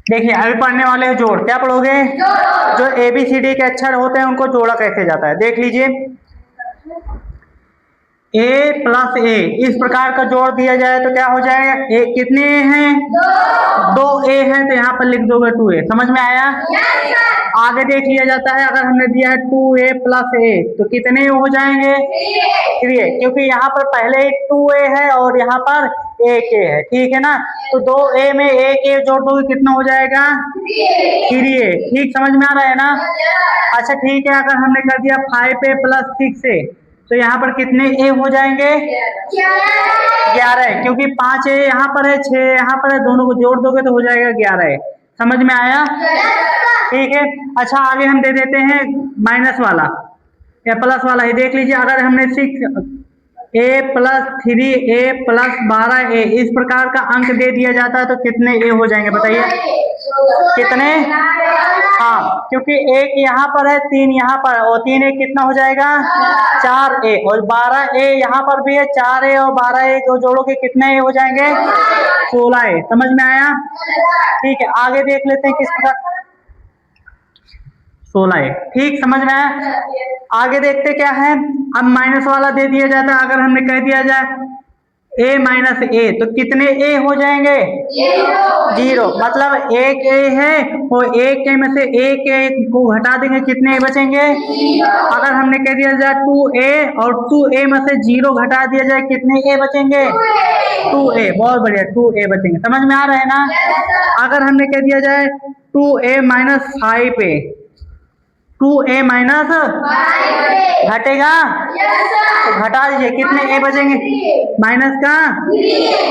देखिए अभी पढ़ने वाले हैं जोड़। क्या पढ़ोगे? जो ABCD के अक्षर होते हैं उनको जोड़ा कैसे जाता है देख लीजिए। A प्लस A इस प्रकार का जोड़ दिया जाए तो क्या हो जाएगा? कितने A हैं? दो A हैं तो यहाँ पर लिख दोगे 2A। समझ में आया? आगे देख लिया जाता है, अगर हमने दिया है 2A प्लस A तो कितने हो जाएंगे? 3A, क्योंकि यहाँ पर पहले 2A है और यहाँ पर 1A है, ठीक है ना। तो 2A में 1A जोड़ दोगे कितना हो जाएगा? 3A। ठीक, समझ में आ रहा है ना? अच्छा ठीक है, अगर हमने कर दिया 5A प्लस 6A तो यहाँ पर कितने A हो जाएंगे? 11, क्योंकि 5A यहाँ पर है, 6 यहाँ पर है, दोनों को जोड़ दोगे तो हो जाएगा 11। समझ में आया? ठीक है। अच्छा आगे हम दे देते हैं माइनस वाला या प्लस वाला ही देख लीजिए। अगर हमने 6A plus 3A plus 12A इस प्रकार का अंक दे दिया जाता है तो कितने A हो जाएंगे बताइए? कितने? हाँ, क्योंकि 1 यहाँ पर है, 3 यहाँ पर और 3A कितना हो जाएगा? 4A और 12A यहाँ पर भी है, 4A और 12A को जोड़ोगे कितने A हो जाएंगे? 16A। समझ में आया? ठीक है, आगे देख लेते हैं किस प्रकार। 16A। ठीक, समझ में आया? आगे देखते क्या है। अब माइनस वाला दे दिया जाता है, अगर हमने कह दिया जाए A माइनस A तो कितने A हो जाएंगे? 0। मतलब 1A है और 1A में से 1A को घटा देंगे कितने A बचेंगे? अगर हमने कह दिया जाए 2A और 2A में से 0 घटा दिया जाए कितने A बचेंगे? 2A। बहुत बढ़िया, 2A बचेंगे। समझ में आ रहा है ना? अगर हमने कह दिया जाए 2A minus 5A, 2A minus घटेगा तो घटा दीजिए कितने A बचेंगे? माइनस का।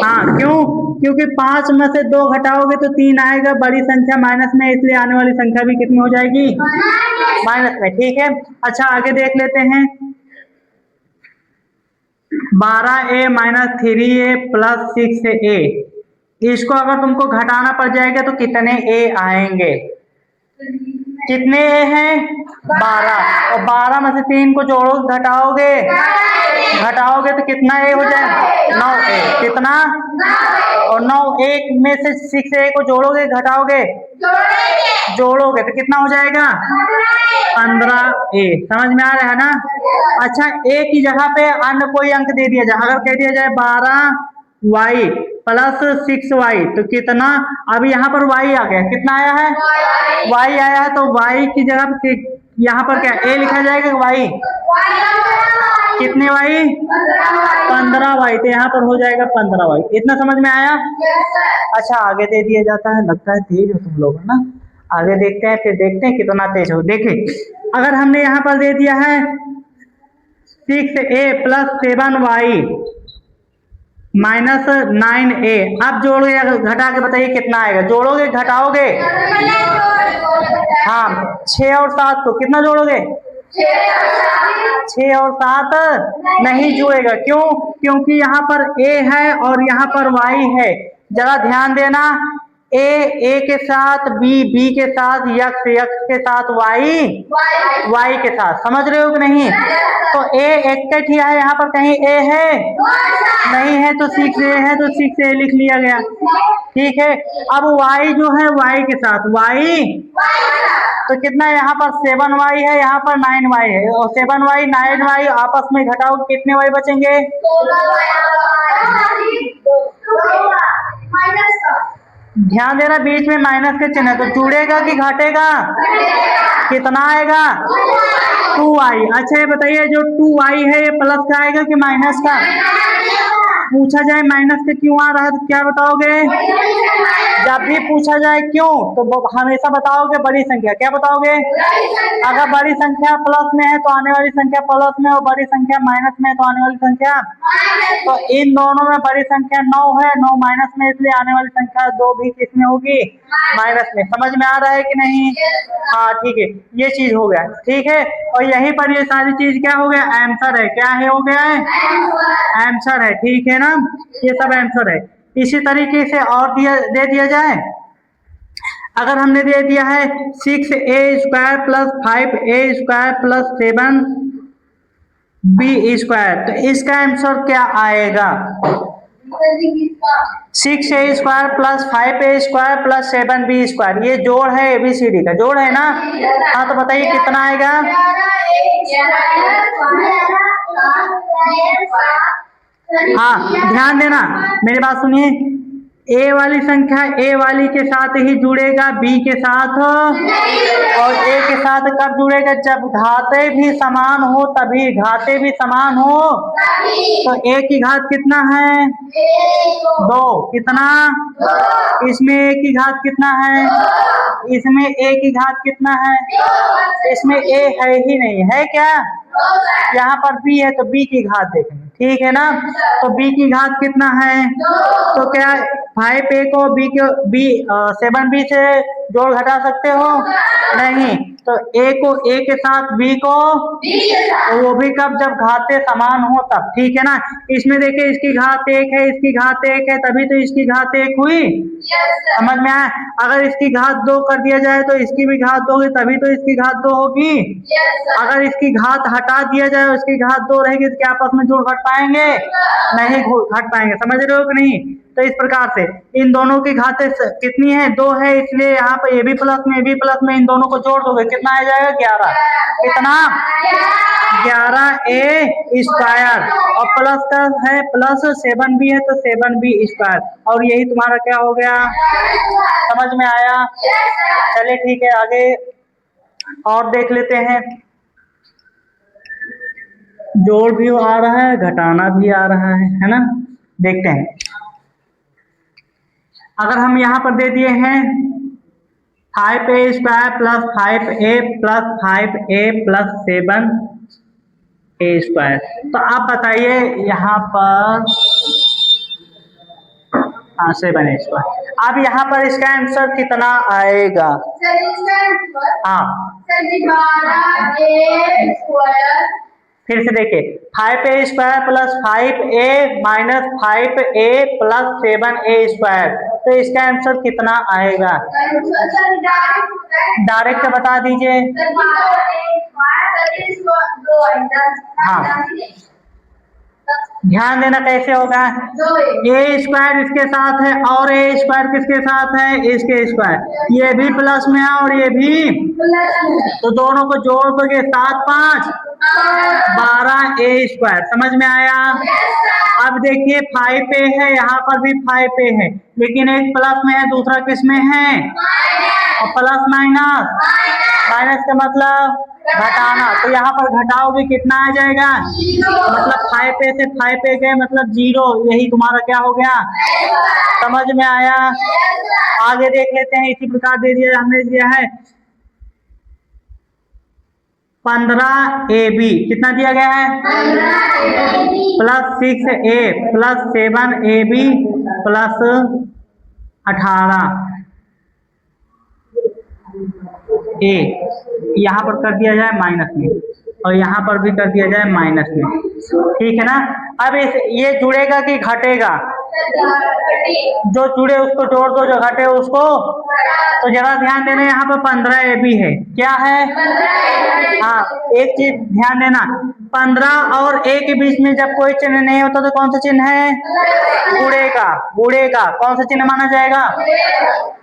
हाँ, क्यों? क्योंकि 5 में से 2 घटाओगे तो 3 आएगा, बड़ी संख्या माइनस में, इसलिए आने वाली संख्या भी कितनी हो जाएगी? माइनस में। ठीक है। अच्छा आगे देख लेते हैं 12A minus 3A plus 6A इसको अगर तुमको घटाना पड़ जाएगा तो कितने A आएंगे? कितने A हैं? 12 और 12 में से 3 को जोड़ो घटाओगे तो कितना A हो जाए? 9A। कितना? और 9A में से 6A को जोड़ोगे जोड़ोगे तो कितना हो जाएगा? 15A। समझ में आ रहा है ना? अच्छा A की जगह पे अन्य कोई अंक दे दिया जाए, अगर कह दिया जाए 12Y प्लस 6Y तो कितना? अभी यहाँ पर Y आ गया, कितना आया है? Y आया है तो Y की जगह पे यहाँ पर क्या A लिखा जाएगा? Y कितने Y? 15Y। तो यहाँ पर हो जाएगा 15Y। इतना समझ में आया? अच्छा आगे दे दिया जाता है, लगता है तेज हो तुम लोग है ना। आगे देखते हैं, फिर देखते हैं कितना तेज हो। देखिए अगर हमने यहाँ पर दे दिया है 6A plus 7Y minus 9A, अब जोड़ोगे घटा के बताइए कितना आएगा? जोड़ोगे घटाओगे? हाँ, 6 और 7 को कितना जोड़ोगे? 6 और 7 नहीं जुड़ेगा। क्यों? क्योंकि यहाँ पर A है और यहाँ पर Y है। जरा ध्यान देना, A के साथ, B के साथ, X के साथ, Y के साथ। समझ रहे हो कि नहीं? तो A एक ही है, यहाँ पर कहीं A है नहीं है तो 6A है तो 6A लिख लिया गया। ठीक है। अब Y जो है Y के साथ तो कितना है? यहाँ पर 7Y है, यहाँ पर 9Y है और 7Y 9Y आपस में घटाओ कितने Y बचेंगे? ध्यान देना, बीच में माइनस के चिन्ह है तो जुड़ेगा कि घटेगा? कितना आएगा? 2Y। अच्छा ये बताइए जो 2Y है ये प्लस का आएगा कि माइनस का? पूछा जाए माइनस से क्यों आ रहा है तो क्या बताओगे? जब भी पूछा जाए क्यों तो हमेशा बताओगे बड़ी संख्या। क्या बताओगे? अगर बड़ी संख्या प्लस में है तो आने वाली संख्या प्लस में और बड़ी संख्या माइनस में है तो आने वाली संख्या। तो इन दोनों में बड़ी संख्या 9 है, 9 माइनस में, इसलिए आने वाली संख्या 2 भी किसमें होगी? माइनस में। समझ में आ रहा है कि नहीं? हाँ ठीक है, ये चीज हो गया। ठीक है, और यहीं पर ये सारी चीज क्या हो गया? आंसर है। क्या है? हो गया है आंसर है। ठीक है ना, ये सब आंसर है। इसी तरीके से और दे दिया जाए, अगर हमने दे दिया है 6A square plus 5A square plus 7B square तो इसका आंसर क्या आएगा? 6a² plus 5a² plus 7b², ये जोड़ है ABCD का जोड़ है ना। हाँ तो बताइए कितना आएगा। हाँ ध्यान देना, मेरी बात सुनिए, ए वाली संख्या ए वाली के साथ ही जुड़ेगा, बी के साथ और ए के साथ कब जुड़ेगा, जब घाते भी समान हो तभी, घाते भी समान हो। तो ए की घात कितना है 2, कितना, इसमें ए की घात कितना है, इसमें ए की घात कितना है, इसमें ए है ही नहीं है क्या, यहाँ पर बी है तो बी की घात देखेंगे, ठीक है ना। तो बी की घात कितना है, तो क्या 5a को बी 7b से जोड़ घटा सकते हो, नहीं। तो a को a के साथ b को तो वो भी कब, जब घाते समान हो तब, ठीक है ना। इसमें देखिए इसकी घात 1 है, इसकी घात 1 है, तभी तो इसकी घात 1 हुई, समझ में आया। अगर इसकी घात 2 कर दिया जाए तो इसकी भी घात 2 होगी, तभी तो इसकी घात 2 होगी। अगर इसकी घात हटा दिया जाए और इसकी घात 2 रहेगी तो क्या आपस में जोड़ घट पाएंगे, नहीं घट पाएंगे, समझ रहे हो कि नहीं। तो इस प्रकार से इन दोनों की घातें कितनी है, 2 है, इसलिए यहाँ पर ए बी प्लस में इन दोनों को जोड़ दोगे कितना आ जाएगा 11, कितना 11a² और प्लस का है प्लस 7b है तो 7b², और यही तुम्हारा क्या हो गया, समझ में आया। चलिए ठीक है, आगे और देख लेते हैं। जोड़ भी आ रहा है, घटाना भी आ रहा है ना, देखते हैं। अगर हम यहाँ पर दे दिए हैं 5a² plus 5a plus 5a plus 7a², तो आप बताइए यहाँ पर 7a², अब यहाँ पर इसका आंसर कितना आएगा। हाँ फिर से देखिए 5a² plus 5a minus 5a plus 7a², तो इसका आंसर कितना आएगा, डायरेक्ट बता दीजिए। हाँ ध्यान देना कैसे होगा, a² इसके साथ है और a² किसके साथ है, इसके स्क्वायर, ये भी प्लस में है और ये भी, तो दोनों को जोड़ दोगे 7 5 12a², समझ में आया। अब देखिए 5a है, यहाँ पर भी 5a है, लेकिन एक प्लस में है दूसरा किस में है, और प्लस माइनस, माइनस का मतलब घटाना, तो यहाँ पर घटाओगे कितना आ जाएगा, मतलब 5a से 5a गए मतलब 0, यही तुम्हारा क्या हो गया, समझ में आया। आगे देख लेते हैं, इसी प्रकार दे दिया, हमने दिया है 15ab, कितना दिया गया है, plus 6a plus 7ab plus 18a, यहाँ पर कर दिया जाए माइनस में और यहाँ पर भी कर दिया जाए माइनस में, ठीक है ना। अब ये जुड़ेगा कि घटेगा, जो जुड़े उसको जोड़ दो, जो घटे उसको, तो जरा ध्यान देना, यहाँ पर 15ab है, क्या है, हाँ एक चीज ध्यान देना, 15 और a के बीच में जब कोई चिन्ह नहीं होता तो कौन सा चिन्ह है, गुणेगा, कौन सा चिन्ह माना जाएगा,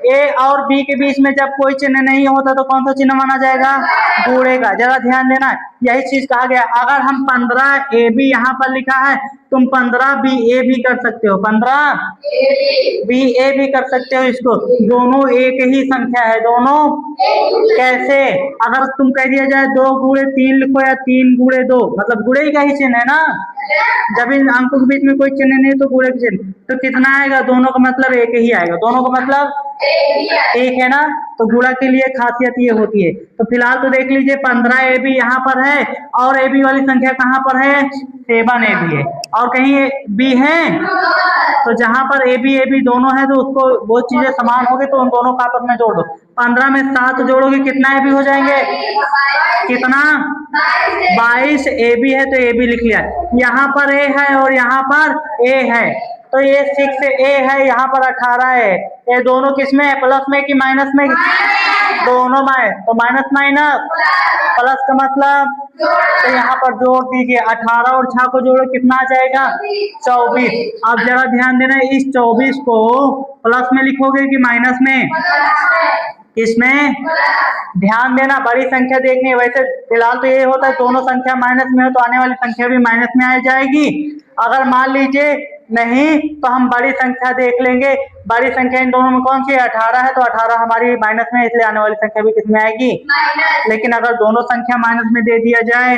a और b के बीच में जब कोई चिन्ह नहीं होता तो कौन सा चिन्ह माना जाएगा, गुणेगा। जरा ध्यान देना, यही चीज कहा गया। अगर हम 15ab यहाँ पर लिखा है, तुम 15ba भी कर सकते हो, 15ba भी कर सकते हो, इसको दोनों एक ही संख्या है, दोनों कैसे, अगर तुम कह दिया जाए 2 गुणे 3 लिखो या 3 गुणे 2, मतलब गुणे का ही चिन्ह है ना, जब इन अंकों के बीच में कोई चिन्ह नहीं तो गुणे का चिन्ह, तो कितना आएगा, दोनों का मतलब एक ही आएगा, दोनों का मतलब एक है ना। तो गुणा के लिए खासियत ये होती है। तो फिलहाल तो देख लीजिए 15ab यहाँ पर है और ab वाली संख्या कहाँ पर है, 7ab है, और कहीं b है, तो जहां पर ab दोनों है तो उसको वो चीजें समान हो गई तो उन दोनों का आपस में जोड़ दो, 15 में 7 जोड़ोगे कितना ab हो जाएंगे, कितना 22ab है, तो ab लिख लिया। यहाँ पर a है और यहाँ पर a है, तो ये 6a है, यहाँ पर 18 है, ये दोनों किसमें है, प्लस में कि माइनस में, दोनों में, तो माइनस माइनस प्लस का मतलब तो यहाँ पर जोड़ दीजिए, 18 और 6 को जोड़ो कितना आ जाएगा 24। अब जरा ध्यान देना, इस 24 को प्लस में लिखोगे कि माइनस में? किसमें? ध्यान देना, बड़ी संख्या देखनी है। वैसे फिलहाल तो ये होता है दोनों संख्या माइनस में हो तो आने वाली संख्या भी माइनस में आ जाएगी। अगर मान लीजिए नहीं तो हम बड़ी संख्या देख लेंगे। बड़ी संख्या इन दोनों में कौन सी है? 18 है, तो 18 हमारी माइनस में, इसलिए आने वाली संख्या भी किसमें आएगी? लेकिन अगर दोनों संख्या माइनस में दे दिया जाए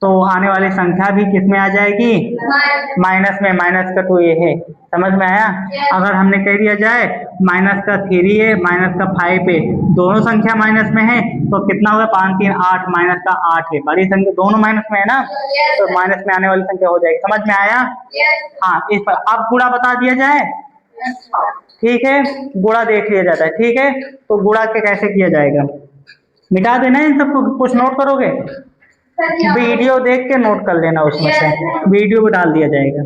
तो आने वाली संख्या भी किसमें आ जाएगी? माइनस में। माइनस का तो ये है, समझ में आया? अगर हमने कह दिया जाए माइनस का 3 है, माइनस का 5 है, दोनों संख्या माइनस में है तो कितना होगा? 5 3 8, माइनस का 8 है। बड़ी संख्या दोनों माइनस में है ना, तो माइनस में आने वाली संख्या हो जाएगी। समझ में आया? हाँ, इस पर अब गुणा बता दिया जाए, ठीक है? गुणा देख लिया जाता है, ठीक है? तो गुणा के कैसे किया जाएगा? मिटा देना इन सबको, कुछ नोट करोगे? वीडियो देख के नोट कर लेना, उसमें से वीडियो भी डाल दिया जाएगा।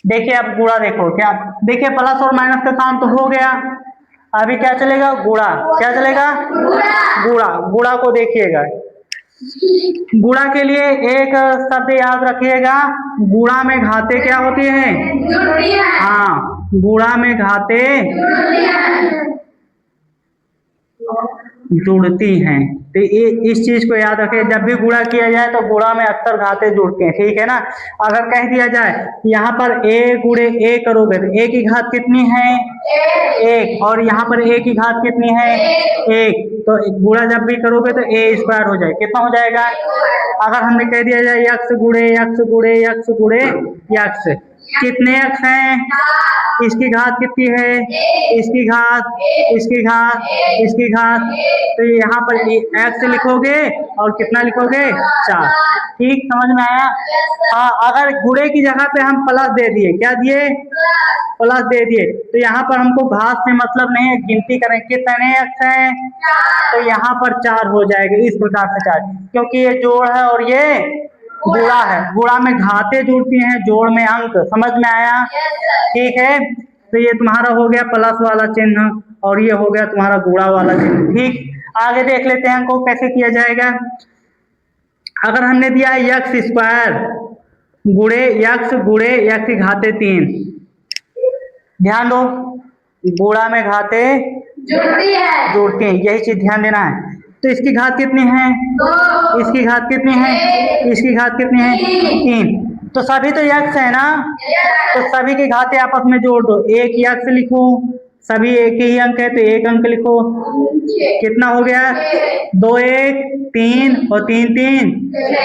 देखिए अब गुणा देखो, क्या देखिए प्लस और माइनस का काम तो हो गया, अभी क्या चलेगा? गुणा। क्या चलेगा? गुणा। गुणा को देखिएगा, गुणा के लिए एक शब्द याद रखिएगा, गुणा में घाते क्या होती है? हाँ, गुणा में घाते जुड़ती हैं। तो ये इस चीज को याद रखें, जब भी गुणा किया जाए तो गुणा में अक्सर घाते जुड़ते हैं, ठीक है ना? अगर कह दिया जाए यहाँ पर a गुणे a करोगे तो a की घात कितनी है? 1। और यहाँ पर a की घात कितनी है? 1। तो गुणा जब भी करोगे तो a स्क्वायर हो जाएगा। कितना हो जाएगा? अगर हमने कह दिया जाए यक्स गुणे यक्स गुणे यक्स गुणे यक्स, कितने यक्स हैं? इसकी घात कितनी है? इसकी घात, इसकी घात, इसकी घात। तो यहाँ पर एक्स लिखोगे और कितना लिखोगे? 4। ठीक, समझ में आया? हाँ, अगर गुणे की जगह पे हम प्लस दे दिए, क्या दिए? प्लस दे दिए, तो यहाँ पर हमको घात से मतलब नहीं है, गिनती करें कितने एक्स हैं, तो यहाँ पर 4 हो जाएगा। इस प्रकार से 4, क्योंकि ये जोड़ है और ये गुणा है। गुणा में घाते जुड़ती हैं, जोड़ में अंक। समझ में आया? ठीक है, तो ये तुम्हारा हो गया प्लस वाला चिन्ह और ये हो गया तुम्हारा गुणा वाला चिन्ह। ठीक, आगे देख लेते हैं अंकों कैसे किया जाएगा। अगर हमने दिया है यक्स स्क्वायर गुणे यक्स गुणे यक्स की घाते 3, ध्यान दो, गुणा में घाते जुड़ती हैं, यही चीज ध्यान देना है। तो इसकी घात कितनी है? इसकी घात कितनी है? इसकी घात कितनी है? 3। तो सभी तो यक्स है ना, तो सभी की घातें आपस में जोड़ दो। एक यक्स लिखो, सभी एक ही अंक है तो एक अंक लिखो। कितना हो गया? 2 1 3 और 3 3,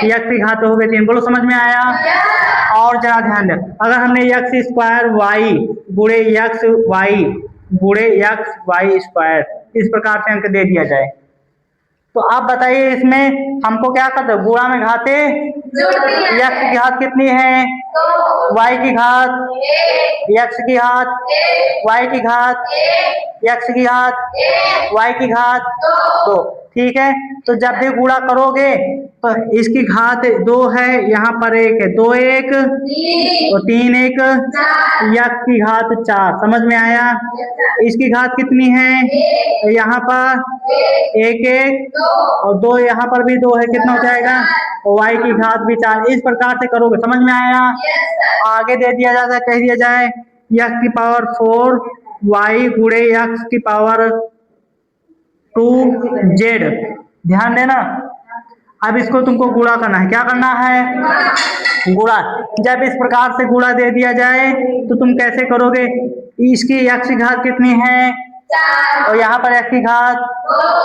यक्स की घात हो गई 3। बोलो समझ में आया? और जरा ध्यान दे, अगर हमने यक्स स्क्वायर वाई गुणे यक्स वाई गुणे यक्स वाई स्क्वायर इस प्रकार से अंक दे दिया जाए, तो आप बताइए इसमें हमको क्या करते? गुणा में घाते, यक्स की घात कितनी है? वाई की घात, यक्स की घात, वाई की घात, यक्स की घात, वाई की घात 2। ठीक है, तो जब भी गुणा करोगे तो इसकी घात 2 है, यहाँ पर 1 है, 2 1 और 3 1, यक्स की घात 4। समझ में आया? इसकी घात कितनी है? तो यहाँ पर 1 1 और 2, यहाँ पर भी 2 है, कितना हो जाएगा? और y की घात भी 4। इस प्रकार से करोगे। समझ में आया? आगे दे दिया जाता है, कह दिया जाए x की पावर 4 y गुणे x की पावर 2z। ध्यान देना, अब इसको तुमको गुणा करना है। क्या करना है? गुणा। जब इस प्रकार से गुणा दे दिया जाए तो तुम कैसे करोगे? इसकी x की घात कितनी है? और यहाँ पर x की घात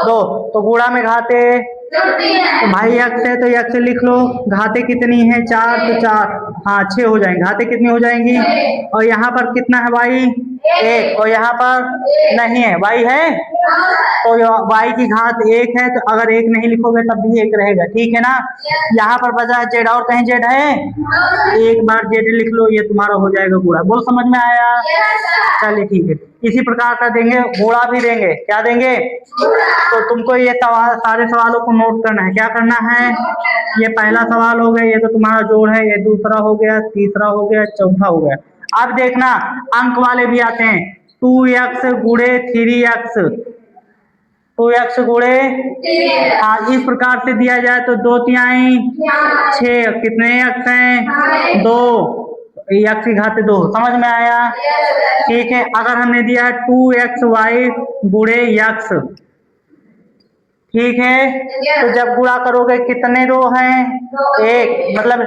2, तो गुणा में घाते, तो भाई x है तो x लिख लो। घाते कितनी है? 4, तो 4, हाँ 6 हो जाएंगे। घाते कितनी हो जाएंगी? और यहाँ पर कितना है? y 1, और यहाँ पर नहीं है, y है, तो y की घात 1 है, तो अगर 1 नहीं लिखोगे तब भी 1 रहेगा। ठीक है ना? यहाँ पर बचा z, और कहीं z है? एक बार z लिख लो, ये तुम्हारा हो जाएगा गुणा। बोल समझ में आया? चलिए ठीक है, इसी प्रकार का देंगे, गुणा भी देंगे। क्या देंगे? तो तुमको ये सारे सवालों को नोट करना है। क्या करना है? ये पहला सवाल हो गया, ये तो तुम्हारा जोड़ है, ये दूसरा हो गया, तीसरा हो गया, चौथा हो गया। अब देखना अंक वाले भी आते हैं। 2x गुणे 3x 2x गुणे, हाँ इस प्रकार से दिया जाए तो 2 तिहाई 6, कितने x हैं 2, x की घात 2, समझ में आया। ठीक है, अगर हमने दिया है 2xy गुणे x, ठीक है, तो जब गुणा करोगे कितने रो हैं 1, मतलब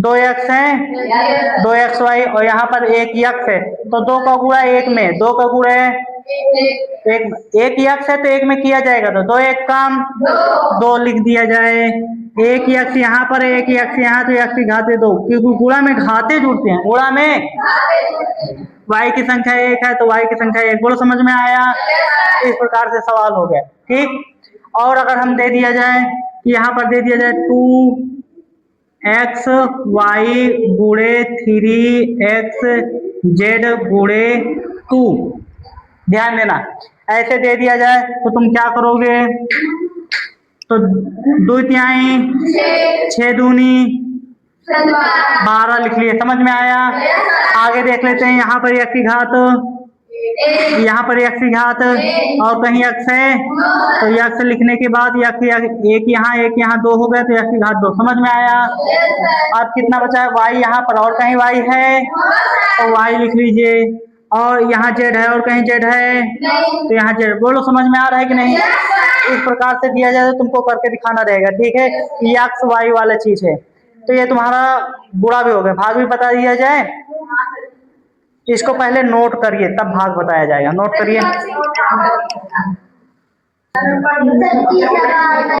2x है 2xy और यहाँ पर 1x है, तो 2 का गुणा 1 में, 2 का गुणा एक x है तो 1 में किया जाएगा तो 2 1 काम 2 लिख दिया जाए। 1x यहाँ पर है 1x यहाँ, तो x की घात 2, क्योंकि गुणा में घाते जुड़ते हैं, गुणा में y की संख्या 1 है तो y की संख्या 1, बोलो समझ में आया। इस प्रकार से सवाल हो गया। ठीक, और अगर हम दे दिया जाए कि यहाँ पर दे दिया जाए 2x y गुणे 3x z गुणे 2, ध्यान देना, ऐसे दे दिया जाए तो तुम क्या करोगे, तो 2 तिहाई 6 दूनी 12 लिख लिए, समझ में आया। आगे देख लेते हैं, यहाँ पर x की घात, यहाँ पर x की घात और कहीं x है तो x लिखने के बाद एक यहाँ 2 हो गया तो x की घात 2, समझ में आया। अब कितना बचा है y, यहाँ पर और कहीं y है तो y लिख लीजिए, और यहाँ z है और कहीं z है तो यहाँ z, बोलो समझ में आ रहा है कि नहीं। इस प्रकार से दिया जाए तो तुमको करके दिखाना रहेगा। ठीक है, ये x y वाला चीज है, तो ये तुम्हारा गुणा भी हो गया, भाग भी बता दिया जाए। इसको पहले नोट करिए तब भाग बताया जाएगा, नोट करिए।